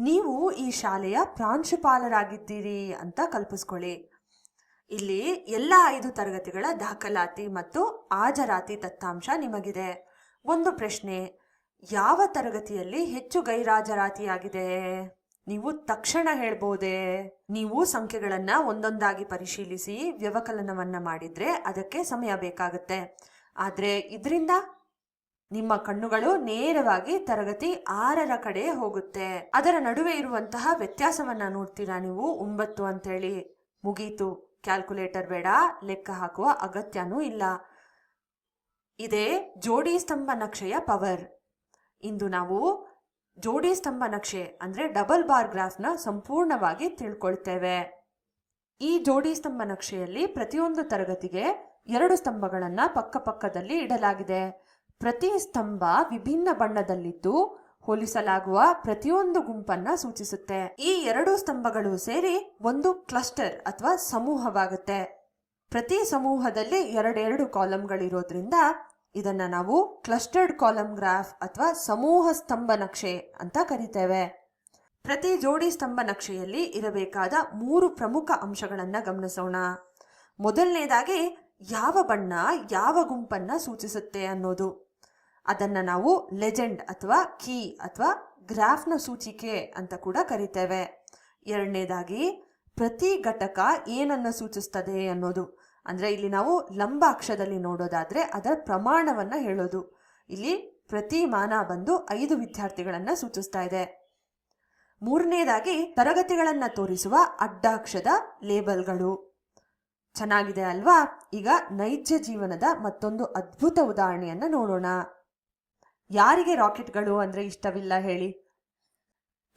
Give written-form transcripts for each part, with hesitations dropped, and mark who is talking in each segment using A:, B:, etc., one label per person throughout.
A: ನೀವು ಈ ಶಾಲೆಯ ಪ್ರಾಂಶುಪಾಲರಾಗಿದ್ದೀರಿ ಅಂತ ಕಲ್ಪಿಸ್ಕೊಳ್ಳಿ. ಇಲ್ಲಿ ಎಲ್ಲ 5 ತರಗತಿಗಳ ದಾಖಲಾತಿ ಮತ್ತು ಹಾಜರಾತಿ ದತ್ತಾಂಶ ನಿಮಗಿದೆ. ಒಂದು ಪ್ರಶ್ನೆ, ಯಾವ ತರಗತಿಯಲ್ಲಿ ಹೆಚ್ಚು ಗೈರಾಜರಾತಿಯಾಗಿದೆ? ನೀವು ತಕ್ಷಣ ಹೇಳ್ಬೋದೇ? ನೀವು ಸಂಖ್ಯೆಗಳನ್ನ ಒಂದೊಂದಾಗಿ ಪರಿಶೀಲಿಸಿ ವ್ಯವಕಲನವನ್ನ ಮಾಡಿದ್ರೆ ಅದಕ್ಕೆ ಸಮಯ ಬೇಕಾಗುತ್ತೆ. ಆದ್ರೆ ಇದರಿಂದ ನಿಮ್ಮ ಕಣ್ಣುಗಳು ನೇರವಾಗಿ ತರಗತಿ 6ರ ಕಡೆ ಹೋಗುತ್ತೆ. ಅದರ ನಡುವೆ ಇರುವಂತಹ ವ್ಯತ್ಯಾಸವನ್ನ ನೋಡ್ತೀರಾ ನೀವು, 9 ಅಂತೇಳಿ. ಮುಗೀತು, ಕ್ಯಾಲ್ಕುಲೇಟರ್ ಬೇಡ, ಲೆಕ್ಕ ಹಾಕುವ ಅಗತ್ಯನೂ ಇಲ್ಲ. ಇದೇ ಜೋಡಿ ಸ್ತಂಭ ನಕ್ಷೆಯ ಪವರ್. ಇಂದು ನಾವು ಜೋಡಿ ಸ್ತಂಭ ನಕ್ಷೆ ಅಂದ್ರೆ ಡಬಲ್ ಬಾರ್ ಗ್ರಾಫ್ನ ಸಂಪೂರ್ಣವಾಗಿ ತಿಳ್ಕೊಳ್ತೇವೆ. ಈ ಜೋಡಿ ಸ್ತಂಭ ನಕ್ಷೆಯಲ್ಲಿ ಪ್ರತಿಯೊಂದು ತರಗತಿಗೆ 2 ಸ್ತಂಭಗಳನ್ನ ಪಕ್ಕಪಕ್ಕದಲ್ಲಿ ಇಡಲಾಗಿದೆ. ಪ್ರತಿ ಸ್ತಂಭ ವಿಭಿನ್ನ ಬಣ್ಣದಲ್ಲಿದ್ದು ಹೋಲಿಸಲಾಗುವ ಪ್ರತಿಯೊಂದು ಗುಂಪನ್ನ ಸೂಚಿಸುತ್ತೆ. ಈ 2 ಸ್ತಂಭಗಳು ಸೇರಿ ಒಂದು ಕ್ಲಸ್ಟರ್ ಅಥವಾ ಸಮೂಹವಾಗುತ್ತೆ. ಪ್ರತಿ ಸಮೂಹದಲ್ಲಿ 2 ಕಾಲಂಗಳಿರೋದ್ರಿಂದ ಇದನ್ನ ನಾವು ಕ್ಲಸ್ಟರ್ಡ್ ಕಾಲಮ್ ಗ್ರಾಫ್ ಅಥವಾ ಸಮೂಹ ಸ್ತಂಭ ನಕ್ಷೆ ಅಂತ ಕರಿತೇವೆ. ಪ್ರತಿ ಜೋಡಿ ಸ್ತಂಭ ನಕ್ಷೆಯಲ್ಲಿ ಇರಬೇಕಾದ 3 ಪ್ರಮುಖ ಅಂಶಗಳನ್ನ ಗಮನಿಸೋಣ. ಮೊದಲನೇದಾಗಿ ಯಾವ ಬಣ್ಣ ಯಾವ ಗುಂಪನ್ನ ಸೂಚಿಸುತ್ತೆ ಅನ್ನೋದು. ಅದನ್ನ ನಾವು ಲೆಜೆಂಡ್ ಅಥವಾ ಕೀ ಅಥವಾ ಗ್ರಾಫ್ನ ಸೂಚಿಕೆ ಅಂತ ಕೂಡ ಕರಿತೇವೆ. ಎರಡನೇದಾಗಿ ಪ್ರತಿ ಘಟಕ ಏನನ್ನ ಸೂಚಿಸ್ತದೆ ಅನ್ನೋದು. ಅಂದ್ರೆ ಇಲ್ಲಿ ನಾವು ಲಂಬ ಅಕ್ಷದಲ್ಲಿ ನೋಡೋದಾದ್ರೆ ಅದರ ಪ್ರಮಾಣವನ್ನ ಹೇಳೋದು. ಇಲ್ಲಿ ಪ್ರತಿ ಮಾನ ಬಂದು 5 ವಿದ್ಯಾರ್ಥಿಗಳನ್ನ ಸೂಚಿಸ್ತಾ ಇದೆ. ಮೂರನೇದಾಗಿ ತರಗತಿಗಳನ್ನ ತೋರಿಸುವ ಅಡ್ಡಾಕ್ಷದ ಲೇಬಲ್ಗಳು. ಚೆನ್ನಾಗಿದೆ ಅಲ್ವಾ? ಈಗ ನೈಜ ಜೀವನದ ಮತ್ತೊಂದು ಅದ್ಭುತ ಉದಾಹರಣೆಯನ್ನ ನೋಡೋಣ. ಯಾರಿಗೆ ರಾಕೆಟ್ಗಳು ಅಂದ್ರೆ ಇಷ್ಟವಿಲ್ಲ ಹೇಳಿ?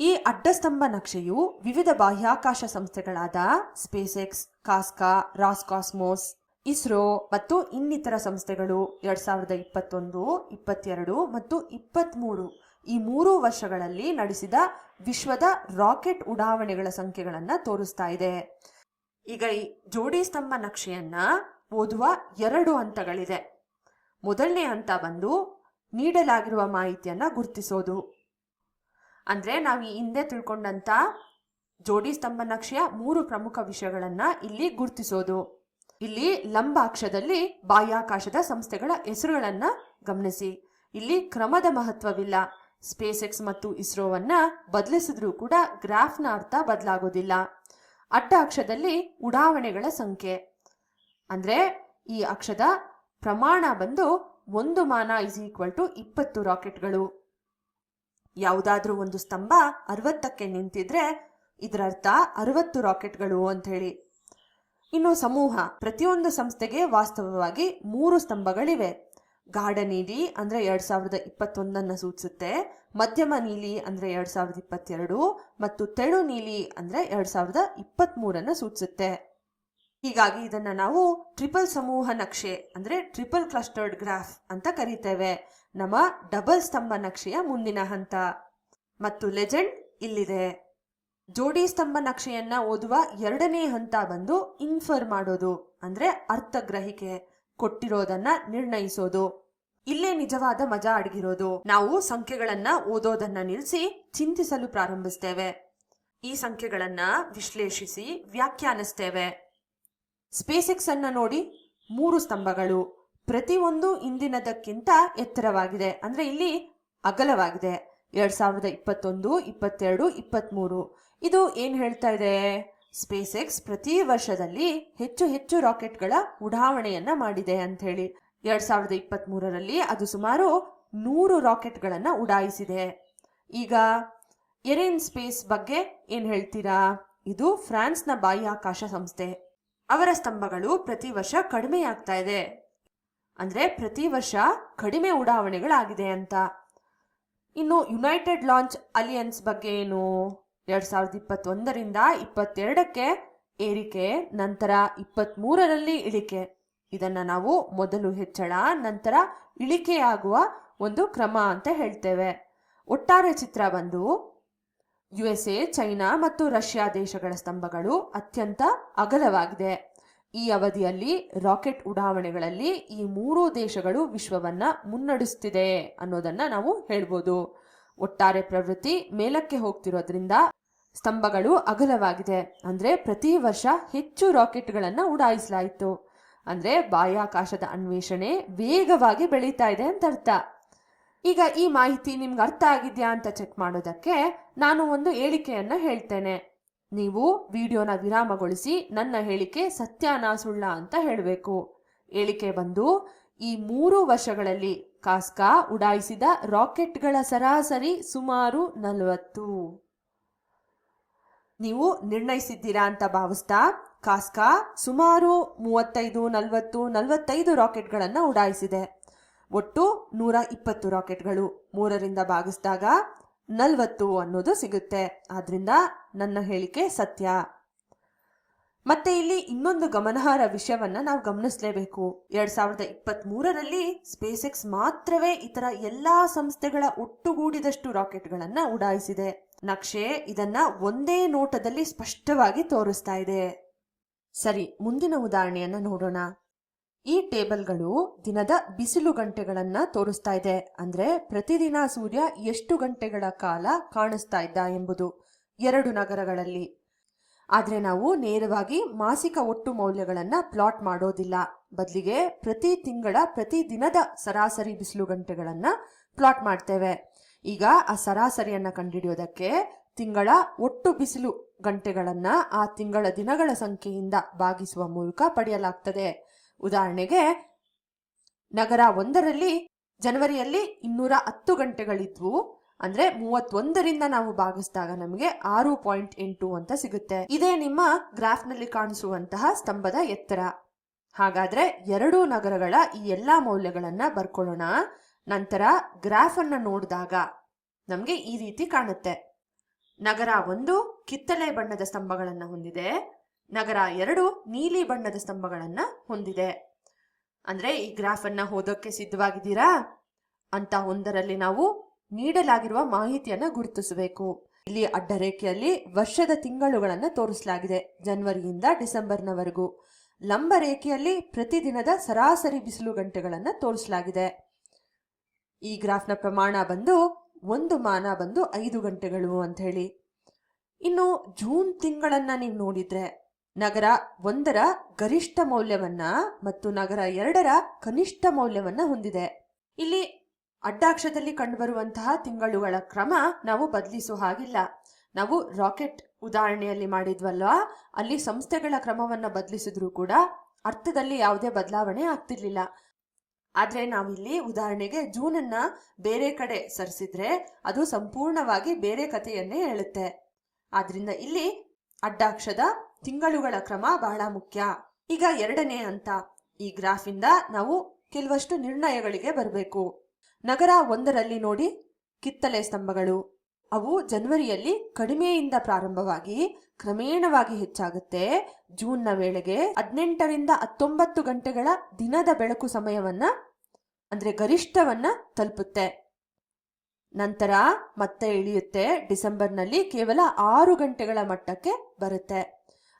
A: ಈ ಅಡ್ಡಸ್ತಂಭ ನಕ್ಷೆಯು ವಿವಿಧ ಬಾಹ್ಯಾಕಾಶ ಸಂಸ್ಥೆಗಳಾದ ಸ್ಪೇಸ್ ಎಕ್ಸ್, ಕಾಸ್ಕಾ, ರಾಸ್ಕಾಸ್ಮೋಸ್, ಇಸ್ರೋ ಮತ್ತು ಇನ್ನಿತರ ಸಂಸ್ಥೆಗಳು 2021, 22 ಮತ್ತು 23 ಈ 3 ವರ್ಷಗಳಲ್ಲಿ ನಡೆಸಿದ ವಿಶ್ವದ ರಾಕೆಟ್ ಉಡಾವಣೆಗಳ ಸಂಖ್ಯೆಗಳನ್ನ ತೋರಿಸ್ತಾ ಇದೆ. ಈಗ ಈ ಜೋಡಿ ಸ್ತಂಭ ನಕ್ಷೆಯನ್ನ ಓದುವ 2 ಹಂತಗಳಿದೆ. ಮೊದಲನೇ ಹಂತ ಬಂದು ನೀಡಲಾಗಿರುವ ಮಾಹಿತಿಯನ್ನ ಗುರುತಿಸೋದು. ಅಂದ್ರೆ ನಾವು ಈ ಹಿಂದೆ ತಿಳ್ಕೊಂಡಂತ ಜೋಡಿ ಸ್ತಂಭ ನಕ್ಷೆಯ 3 ಪ್ರಮುಖ ವಿಷಯಗಳನ್ನ ಇಲ್ಲಿ ಗುರುತಿಸೋದು. ಇಲ್ಲಿ ಲಂಬ ಅಕ್ಷದಲ್ಲಿ ಬಾಹ್ಯಾಕಾಶದ ಸಂಸ್ಥೆಗಳ ಹೆಸರುಗಳನ್ನ ಗಮನಿಸಿ. ಇಲ್ಲಿ ಕ್ರಮದ ಮಹತ್ವವಿಲ್ಲ. ಸ್ಪೇಸ್ ಎಕ್ಸ್ ಮತ್ತು ಇಸ್ರೋವನ್ನ ಬದಲಿಸಿದ್ರೂ ಕೂಡ ಗ್ರಾಫ್ನ ಅರ್ಥ ಬದಲಾಗೋದಿಲ್ಲ. ಅಡ್ಡ ಅಕ್ಷದಲ್ಲಿ ಉಡಾವಣೆಗಳ ಸಂಖ್ಯೆ ಅಂದ್ರೆ ಈ ಅಕ್ಷದ ಪ್ರಮಾಣ ಬಂದು 1 ಮಾನ = 20 ರಾಕೆಟ್ಗಳು. ಯಾವುದಾದ್ರೂ ಒಂದು ಸ್ತಂಭ 60ಕ್ಕೆ ನಿಂತಿದ್ರೆ ಇದರರ್ಥ 60 ರಾಕೆಟ್ಗಳು ಅಂತ ಹೇಳಿ. ಇನ್ನು ಸಮೂಹ, ಪ್ರತಿಯೊಂದು ಸಂಸ್ಥೆಗೆ ವಾಸ್ತವವಾಗಿ 3 ಸ್ತಂಭಗಳಿವೆ. ಗಾಢ ನೀಲಿ ಅಂದ್ರೆ 2021 ಸೂಚಿಸುತ್ತೆ, ಮಧ್ಯಮ ನೀಲಿ ಅಂದ್ರೆ 2022 ಮತ್ತು ತೆಳು ನೀಲಿ ಅಂದ್ರೆ 2023 ಸೂಚಿಸುತ್ತೆ. ಹೀಗಾಗಿ ಇದನ್ನ ನಾವು ಟ್ರಿಪಲ್ ಸಮೂಹ ನಕ್ಷೆ ಅಂದ್ರೆ ಟ್ರಿಪಲ್ ಕ್ಲಸ್ಟರ್ಡ್ ಗ್ರಾಫ್ ಅಂತ ಕರೀತೇವೆ. ನಮ್ಮ ಡಬಲ್ ಸ್ತಂಭ ನಕ್ಷೆಯ ಮುಂದಿನ ಹಂತ. ಮತ್ತು ಲೆಜೆಂಡ್ ಇಲ್ಲಿದೆ. ಜೋಡಿ ಸ್ತಂಭ ನಕ್ಷೆಯನ್ನ ಓದುವ 2ನೇ ಹಂತ ಬಂದು ಇನ್ಫರ್ ಮಾಡೋದು ಅಂದ್ರೆ ಅರ್ಥಗ್ರಹಿಕೆ, ಕೊಟ್ಟಿರೋದನ್ನ ನಿರ್ಣಯಿಸೋದು. ಇಲ್ಲೇ ನಿಜವಾದ ಮಜಾ ಅಡಗಿರೋದು. ನಾವು ಸಂಖ್ಯೆಗಳನ್ನ ಓದೋದನ್ನ ನಿಲ್ಲಿಸಿ ಚಿಂತಿಸಲು ಪ್ರಾರಂಭಿಸ್ತೇವೆ. ಈ ಸಂಖ್ಯೆಗಳನ್ನ ವಿಶ್ಲೇಷಿಸಿ ವ್ಯಾಖ್ಯಾನಿಸ್ತೇವೆ. ಸ್ಪೇಸ್ ಎಕ್ಸ್ ಅನ್ನ ನೋಡಿ, 3 ಸ್ತಂಭಗಳು, ಪ್ರತಿಯೊಂದು ಇಂದಿನದಕ್ಕಿಂತ ಎತ್ತರವಾಗಿದೆ. ಅಂದ್ರೆ ಇಲ್ಲಿ ಅಗಲವಾಗಿದೆ. 2021, 22, 23 ಇದು ಏನ್ ಹೇಳ್ತಾ ಇದೆ? ಸ್ಪೇಸ್ ಎಕ್ಸ್ ಪ್ರತಿ ವರ್ಷದಲ್ಲಿ ಹೆಚ್ಚು ರಾಕೆಟ್ಗಳ ಉಡಾವಣೆಯನ್ನ ಮಾಡಿದೆ ಅಂತ ಹೇಳಿ. 2023ರಲ್ಲಿ ಅದು ಸುಮಾರು 100 ರಾಕೆಟ್ಗಳನ್ನ ಉಡಾಯಿಸಿದೆ. ಈಗ ಎರೇನ್ ಸ್ಪೇಸ್ ಬಗ್ಗೆ ಏನ್ ಹೇಳ್ತೀರಾ? ಇದು ಫ್ರಾನ್ಸ್ನ ಬಾಹ್ಯಾಕಾಶ ಸಂಸ್ಥೆ. ಅವರ ಸ್ತಂಭಗಳು ಪ್ರತಿ ವರ್ಷ ಕಡಿಮೆಯಾಗ್ತಾ ಇದೆ. ಅಂದ್ರೆ ಪ್ರತಿ ವರ್ಷ ಕಡಿಮೆ ಉಡಾವಣೆಗಳಾಗಿದೆ ಅಂತ. ಇನ್ನು ಯುನೈಟೆಡ್ ಲಾಂಚ್ ಅಲಿಯನ್ಸ್ ಬಗ್ಗೆ ಏನು? 2021ರಿಂದ 22ಕ್ಕೆ ಏರಿಕೆ, ನಂತರ 23ರಲ್ಲಿ ಇಳಿಕೆ. ಇದನ್ನ ನಾವು ಮೊದಲು ಹೆಚ್ಚಳ ನಂತರ ಇಳಿಕೆಯಾಗುವ ಒಂದು ಕ್ರಮ ಅಂತ ಹೇಳ್ತೇವೆ. ಒಟ್ಟಾರೆ ಚಿತ್ರ ಬಂದು USA, ಚೈನಾ ಮತ್ತು ರಷ್ಯಾ ದೇಶಗಳ ಸ್ತಂಭಗಳು ಅತ್ಯಂತ ಅಗಲವಾಗಿದೆ. ಈ ಅವಧಿಯಲ್ಲಿ ರಾಕೆಟ್ ಉಡಾವಣೆಗಳಲ್ಲಿ ಈ 3 ದೇಶಗಳು ವಿಶ್ವವನ್ನ ಮುನ್ನಡೆಸುತ್ತಿದೆ ಅನ್ನೋದನ್ನ ನಾವು ಹೇಳ್ಬೋದು. ಒಟ್ಟಾರೆ ಪ್ರವೃತ್ತಿ ಮೇಲಕ್ಕೆ ಹೋಗ್ತಿರೋದ್ರಿಂದ ಸ್ತಂಭಗಳು ಅಗಲವಾಗಿದೆ. ಅಂದ್ರೆ ಪ್ರತಿ ವರ್ಷ ಹೆಚ್ಚು ರಾಕೆಟ್ಗಳನ್ನ ಉಡಾಯಿಸಲಾಯಿತು. ಅಂದ್ರೆ ಬಾಹ್ಯಾಕಾಶದ ಅನ್ವೇಷಣೆ ವೇಗವಾಗಿ ಬೆಳೀತಾ ಇದೆ ಅಂತ ಅರ್ಥ. ಈಗ ಈ ಮಾಹಿತಿ ನಿಮ್ಗೆ ಅರ್ಥ ಆಗಿದ್ಯಾ ಅಂತ ಚೆಕ್ ಮಾಡೋದಕ್ಕೆ ನಾನು ಒಂದು ಹೇಳಿಕೆಯನ್ನ ಹೇಳ್ತೇನೆ. ನೀವು ವಿಡಿಯೋನ ವಿರಾಮಗೊಳಿಸಿ ನನ್ನ ಹೇಳಿಕೆ ಸತ್ಯನಾ ಸುಳ್ಳ ಅಂತ ಹೇಳಬೇಕು. ಹೇಳಿಕೆ ಬಂದು, ಈ 3 ವರ್ಷಗಳಲ್ಲಿ ಕಾಸ್ಕಾ ಉಡಾಯಿಸಿದ ರಾಕೆಟ್ಗಳ ಸರಾಸರಿ ಸುಮಾರು 40. ನೀವು ನಿರ್ಣಯಿಸಿದ್ದೀರಾ ಅಂತ ಭಾವಿಸ್ತಾ ಕಾಸ್ಕಾ ಸುಮಾರು 35, 40, 45 ರಾಕೆಟ್ಗಳನ್ನು ಉಡಾಯಿಸಿದೆ. ಒಟ್ಟು 120 ರಾಕೆಟ್ಗಳು 3ರಿಂದ ಭಾಗಿಸಿದಾಗ 40 ಅನ್ನೋದು ಸಿಗುತ್ತೆ. ಆದ್ರಿಂದ ನನ್ನ ಹೇಳಿಕೆ ಸತ್ಯ. ಮತ್ತೆ ಇಲ್ಲಿ ಇನ್ನೊಂದು ಗಮನಾರ್ಹ ವಿಷಯವನ್ನ ನಾವು ಗಮನಿಸಲೇಬೇಕು. 2023ರಲ್ಲಿ ಸ್ಪೇಸ್ ಎಕ್ಸ್ ಮಾತ್ರವೇ ಇತರ ಎಲ್ಲಾ ಸಂಸ್ಥೆಗಳ ಒಟ್ಟುಗೂಡಿದಷ್ಟು ರಾಕೆಟ್ಗಳನ್ನ ಉಡಾಯಿಸಿದೆ. ನಕ್ಷೆ ಇದನ್ನ ಒಂದೇ ನೋಟದಲ್ಲಿ ಸ್ಪಷ್ಟವಾಗಿ ತೋರಿಸ್ತಾ ಇದೆ. ಸರಿ, ಮುಂದಿನ ಉದಾಹರಣೆಯನ್ನ ನೋಡೋಣ. ಈ ಟೇಬಲ್ಗಳು ದಿನದ ಬಿಸಿಲು ಗಂಟೆಗಳನ್ನ ತೋರಿಸ್ತಾ ಇದೆ. ಅಂದ್ರೆ ಪ್ರತಿದಿನ ಸೂರ್ಯ ಎಷ್ಟು ಗಂಟೆಗಳ ಕಾಲ ಕಾಣಿಸ್ತಾ ಇದ್ದ ಎಂಬುದು 2 ನಗರಗಳಲ್ಲಿ. ಆದ್ರೆ ನಾವು ನೇರವಾಗಿ ಮಾಸಿಕ ಒಟ್ಟು ಮೌಲ್ಯಗಳನ್ನ ಪ್ಲಾಟ್ ಮಾಡೋದಿಲ್ಲ. ಬದಲಿಗೆ ಪ್ರತಿ ತಿಂಗಳ ಪ್ರತಿ ದಿನದ ಸರಾಸರಿ ಬಿಸಿಲು ಗಂಟೆಗಳನ್ನ ಪ್ಲಾಟ್ ಮಾಡ್ತೇವೆ. ಈಗ ಆ ಸರಾಸರಿಯನ್ನ ಕಂಡುಹಿಡಿಯೋದಕ್ಕೆ ತಿಂಗಳ ಒಟ್ಟು ಬಿಸಿಲು ಗಂಟೆಗಳನ್ನ ಆ ತಿಂಗಳ ದಿನಗಳ ಸಂಖ್ಯೆಯಿಂದ ಭಾಗಿಸುವ ಮೂಲಕ ಪಡೆಯಲಾಗ್ತದೆ. ಉದಾಹರಣೆಗೆ ನಗರ 1ರಲ್ಲಿ ಜನವರಿಯಲ್ಲಿ 210 ಗಂಟೆಗಳಿದ್ವು. ಅಂದ್ರೆ 31ರಿಂದ ನಾವು ಭಾಗಿಸಿದಾಗ ನಮಗೆ 6.8 ಅಂತ ಸಿಗುತ್ತೆ. ಇದೇ ನಿಮ್ಮ ಗ್ರಾಫ್ ನಲ್ಲಿ ಕಾಣಿಸುವಂತಹ ಸ್ತಂಭದ ಎತ್ತರ. ಹಾಗಾದ್ರೆ 2 ನಗರಗಳ ಈ ಎಲ್ಲಾ ಮೌಲ್ಯಗಳನ್ನ ಬರ್ಕೊಳ್ಳೋಣ. ನಂತರ ಗ್ರಾಫ್ ಅನ್ನ ನೋಡಿದಾಗ ನಮ್ಗೆ ಈ ರೀತಿ ಕಾಣುತ್ತೆ. ನಗರ 1 ಕಿತ್ತಳೆ ಬಣ್ಣದ ಸ್ತಂಭಗಳನ್ನ ಹೊಂದಿದೆ. ನಗರ 2 ನೀಲಿ ಬಣ್ಣದ ಸ್ತಂಭಗಳನ್ನ ಹೊಂದಿದೆ. ಅಂದ್ರೆ ಈ ಗ್ರಾಫ್ ಅನ್ನ ಓದೋಕೆ ಸಿದ್ಧವಾಗಿದ್ದೀರಾ? ಅಂತ ಒಂದರಲ್ಲಿ ನಾವು ನೀಡಲಾಗಿರುವ ಮಾಹಿತಿಯನ್ನ ಗುರುತಿಸಬೇಕು. ಇಲ್ಲಿ ಅಡ್ಡರೇಖೆಯಲ್ಲಿ ವರ್ಷದ ತಿಂಗಳುಗಳನ್ನ ತೋರಿಸಲಾಗಿದೆ, ಜನವರಿಯಿಂದ ಡಿಸೆಂಬರ್ನವರೆಗೂ. ಲಂಬ ರೇಖೆಯಲ್ಲಿ ಪ್ರತಿದಿನದ ಸರಾಸರಿ ಬಿಸಿಲು ಗಂಟೆಗಳನ್ನ ತೋರಿಸಲಾಗಿದೆ. ಈ ಗ್ರಾಫ್ನ ಪ್ರಮಾಣ ಬಂದು ಒಂದು ಮಾನ ಬಂದು 5 ಗಂಟೆಗಳು ಅಂತ ಹೇಳಿ. ಇನ್ನು ಜೂನ್ ತಿಂಗಳನ್ನ ನೀವು ನೋಡಿದ್ರೆ ನಗರ 1ರ ಗರಿಷ್ಠ ಮೌಲ್ಯವನ್ನ ಮತ್ತು ನಗರ 2ರ ಕನಿಷ್ಠ ಮೌಲ್ಯವನ್ನ ಹೊಂದಿದೆ. ಇಲ್ಲಿ ಅಡ್ಡಾಕ್ಷದಲ್ಲಿ ಕಂಡುಬರುವಂತಹ ತಿಂಗಳುಗಳ ಕ್ರಮ ನಾವು ಬದಲಿಸುವ ಹಾಗಿಲ್ಲ. ನಾವು ರಾಕೆಟ್ ಉದಾಹರಣೆಯಲ್ಲಿ ಮಾಡಿದ್ವಲ್ವಾ, ಅಲ್ಲಿ ಸಂಸ್ಥೆಗಳ ಕ್ರಮವನ್ನ ಬದಲಿಸಿದ್ರು ಕೂಡ ಅರ್ಥದಲ್ಲಿ ಯಾವುದೇ ಬದಲಾವಣೆ ಆಗ್ತಿರ್ಲಿಲ್ಲ. ಆದ್ರೆ ನಾವಿಲ್ಲಿ ಉದಾಹರಣೆಗೆ ಜೂನನ್ನ ಬೇರೆ ಕಡೆ ಸರಿಸಿದ್ರೆ ಅದು ಸಂಪೂರ್ಣವಾಗಿ ಬೇರೆ ಕಥೆಯನ್ನೇ ಹೇಳುತ್ತೆ. ಆದ್ರಿಂದ ಇಲ್ಲಿ ಅಡ್ಡಾಕ್ಷದ ತಿಂಗಳುಗಳ ಕ್ರಮ ಬಹಳ ಮುಖ್ಯ. ಈಗ 2ನೇ ಹಂತ. ಈ ಗ್ರಾಫ್ ಇಂದ ನಾವು ಕೆಲವಷ್ಟು ನಿರ್ಣಯಗಳಿಗೆ ಬರಬೇಕು. ನಗರ 1ರಲ್ಲಿ ನೋಡಿ, ಕಿತ್ತಳೆ ಸ್ತಂಭಗಳು ಅವು ಜನವರಿಯಲ್ಲಿ ಕಡಿಮೆಯಿಂದ ಪ್ರಾರಂಭವಾಗಿ ಕ್ರಮೇಣವಾಗಿ ಹೆಚ್ಚಾಗುತ್ತೆ. ಜೂನ್ನ ವೇಳೆಗೆ 18ರಿಂದ 19 ಗಂಟೆಗಳ ದಿನದ ಬೆಳಕು ಸಮಯವನ್ನ ಅಂದ್ರೆ ಗರಿಷ್ಠವನ್ನ ತಲುಪುತ್ತೆ. ನಂತರ ಮತ್ತೆ ಇಳಿಯುತ್ತೆ. ಡಿಸೆಂಬರ್ನಲ್ಲಿ ಕೇವಲ 6 ಗಂಟೆಗಳ ಮಟ್ಟಕ್ಕೆ ಬರುತ್ತೆ.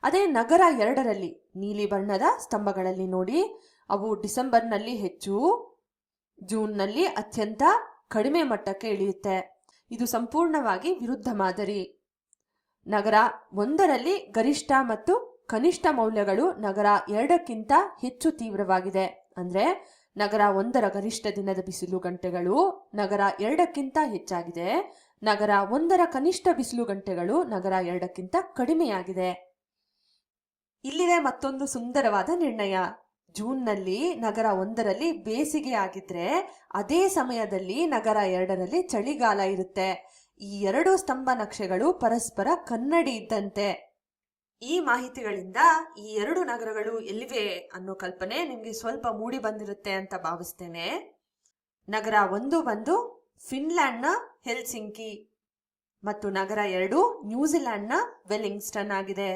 A: ಅದೇ ನಗರ 2ರಲ್ಲಿ ನೀಲಿ ಬಣ್ಣದ ಸ್ತಂಭಗಳಲ್ಲಿ ನೋಡಿ, ಅವು ಡಿಸೆಂಬರ್ನಲ್ಲಿ ಹೆಚ್ಚು, ಜೂನ್ನಲ್ಲಿ ಅತ್ಯಂತ ಕಡಿಮೆ ಮಟ್ಟಕ್ಕೆ ಇಳಿಯುತ್ತೆ. ಇದು ಸಂಪೂರ್ಣವಾಗಿ ವಿರುದ್ಧ ಮಾದರಿ. ನಗರ 1ರಲ್ಲಿ ಗರಿಷ್ಠ ಮತ್ತು ಕನಿಷ್ಠ ಮೌಲ್ಯಗಳು ನಗರ 2ಕ್ಕಿಂತ ಹೆಚ್ಚು ತೀವ್ರವಾಗಿದೆ. ಅಂದ್ರೆ ನಗರ 1ರ ಗರಿಷ್ಠ ದಿನದ ಬಿಸಿಲು ಗಂಟೆಗಳು ನಗರ 2ಕ್ಕಿಂತ ಹೆಚ್ಚಾಗಿದೆ. ನಗರ 1ರ ಕನಿಷ್ಠ ಬಿಸಿಲು ಗಂಟೆಗಳು ನಗರ 2ಕ್ಕಿಂತ ಕಡಿಮೆಯಾಗಿದೆ. ಇಲ್ಲಿದೆ ಮತ್ತೊಂದು ಸುಂದರವಾದ ನಿರ್ಣಯ. ಜೂನ್ನಲ್ಲಿ ನಗರ 1ರಲ್ಲಿ ಬೇಸಿಗೆ ಆಗಿದ್ರೆ ಅದೇ ಸಮಯದಲ್ಲಿ ನಗರ 2ರಲ್ಲಿ ಚಳಿಗಾಲ ಇರುತ್ತೆ. ಈ 2 ಸ್ತಂಭ ನಕ್ಷೆಗಳು ಪರಸ್ಪರ ಕನ್ನಡಿ ಇದ್ದಂತೆ. ಈ ಮಾಹಿತಿಗಳಿಂದ ಈ 2 ನಗರಗಳು ಎಲ್ಲಿವೆ ಅನ್ನೋ ಕಲ್ಪನೆ ನಿಮ್ಗೆ ಸ್ವಲ್ಪ ಮೂಡಿ ಬಂದಿರುತ್ತೆ ಅಂತ ಭಾವಿಸ್ತೇನೆ. ನಗರ 1 ಬಂದು ಫಿನ್ಲ್ಯಾಂಡ್ನ ಹೆಲ್ಸಿಂಕಿ ಮತ್ತು ನಗರ 2 ನ್ಯೂಜಿಲ್ಯಾಂಡ್ನ ವೆಲ್ಲಿಂಗ್ಸ್ಟನ್ ಆಗಿದೆ.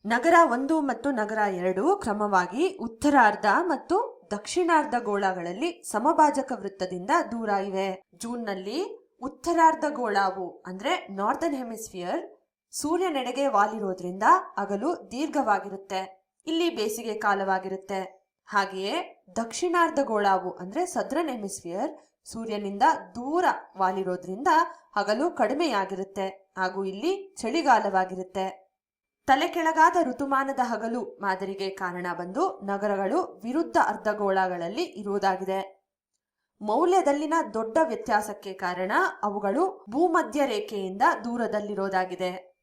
A: ನಗರ 1 ಮತ್ತು ನಗರ 2 ಕ್ರಮವಾಗಿ ಉತ್ತರಾರ್ಧ ಮತ್ತು ದಕ್ಷಿಣಾರ್ಧ ಗೋಳಗಳಲ್ಲಿ ಸಮಭಾಜಕ ವೃತ್ತದಿಂದ ದೂರ ಇವೆ. ಜೂನ್ನಲ್ಲಿ ಉತ್ತರಾರ್ಧ ಗೋಳವು ಅಂದ್ರೆ ನಾರ್ದರ್ನ್ ಹೆಮಿಸ್ಫಿಯರ್ ಸೂರ್ಯನೆಡೆಗೆ ವಾಲಿರೋದ್ರಿಂದ ಹಗಲು ದೀರ್ಘವಾಗಿರುತ್ತೆ. ಇಲ್ಲಿ ಬೇಸಿಗೆ ಕಾಲವಾಗಿರುತ್ತೆ. ಹಾಗೆಯೇ ದಕ್ಷಿಣಾರ್ಧ ಗೋಳವು ಅಂದ್ರೆ ಸದರ್ನ್ ಹೆಮಿಸ್ಫಿಯರ್ ಸೂರ್ಯನಿಂದ ದೂರ ವಾಲಿರೋದ್ರಿಂದ ಹಗಲು ಕಡಿಮೆಯಾಗಿರುತ್ತೆ ಹಾಗೂ ಇಲ್ಲಿ ಚಳಿಗಾಲವಾಗಿರುತ್ತೆ. ತಲೆ ಕೆಳಗಾದ ಋತುಮಾನದ ಹಗಲು ಮಾದರಿಗೆ ಕಾರಣ ಬಂದು ನಗರಗಳು ವಿರುದ್ಧ ಅರ್ಧಗೋಳಗಳಲ್ಲಿ ಇರುವುದಾಗಿದೆ. ಮೌಲ್ಯದಲ್ಲಿನ ದೊಡ್ಡ ವ್ಯತ್ಯಾಸಕ್ಕೆ ಕಾರಣ ಅವುಗಳು ಭೂಮಧ್ಯ ರೇಖೆಯಿಂದ ದೂರದಲ್ಲಿರೋದಾಗಿದೆ.